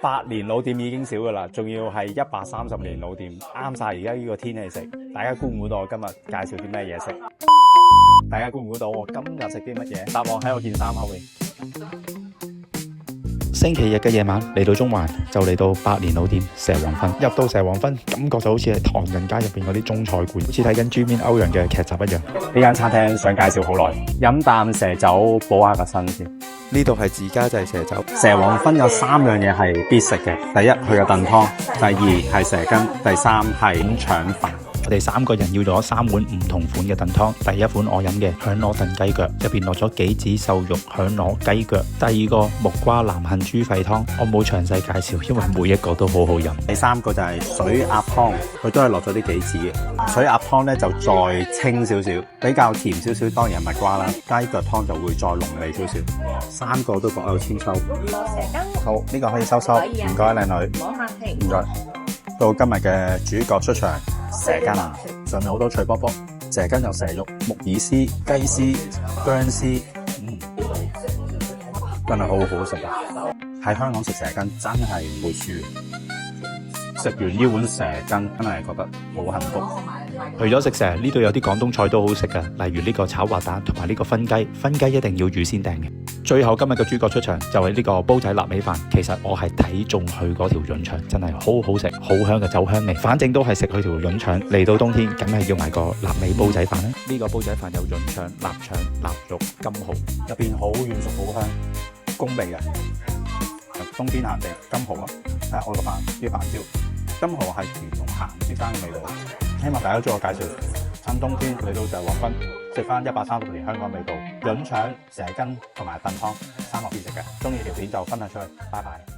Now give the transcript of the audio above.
100年老店已經少噶啦，仲要係130年老店，啱晒而家呢個天氣食。大家估唔估到我今日介紹啲咩嘢食？大家估唔估到我今日食啲乜嘢？答案喺我件衫後面。星期日嘅夜晚嚟到中環，就嚟到100年老店蛇王芬。入到蛇王芬，感覺就好似係唐人街入邊嗰啲中菜館，好似睇緊豬面歐陽嘅劇集一樣。呢間餐廳想介紹好耐，飲啖蛇酒補下個身先。呢度係自家製蛇酒。蛇王芬有3樣嘢係必食嘅，第一佢嘅燉湯，第二係蛇羹，第三係五腸飯。我哋3個人要咗3碗唔同款嘅燉湯。第一款我飲嘅響螺燉雞腳，入邊落咗杞子瘦肉響螺雞腳。第二個木瓜南杏豬肺湯，我冇詳細介紹，因為每一個都好好飲。第3個就係水鴨湯，佢都係落咗啲杞子嘅。水鴨湯咧就再清少少，比較甜少少，當然係蜜瓜啦。雞腳湯就會再濃味少少。3個都各有千秋。蛇羹，好，呢個可以收收，唔該靚女，唔好客氣。唔該。到今日嘅主角出場，蛇羹啊，上面好多脆卜卜，蛇羹有蛇肉、木耳絲、雞絲、薑絲，真係好好食啊！喺香港食蛇羹真係唔會輸，食完呢碗蛇羹真係覺得好幸福。除咗食蛇，呢度有啲廣東菜都好食嘅，例如呢個炒滑蛋同埋呢個燻雞。燻雞一定要預先訂嘅。最後今日嘅主角出場就係呢個煲仔臘味飯。其實我係睇中佢嗰條潤腸，真係好好食，好香嘅酒香味。反正都係食佢條潤腸，嚟到冬天梗係要買個臘味煲仔飯啦。呢個煲仔飯有潤腸、臘腸、臘肉、金蠔，入邊好軟熟好香，攻味嘅。冬天限定金蠔啊！我個飯啲飯焦，金蠔係甜同鹹之間嘅味道。希望大家中意我介紹，趁冬天嚟到蛇王芬，食翻130年香港味道，潤腸、蛇羹同埋燉湯3個必食嘅。中意條片就分享出去，拜拜。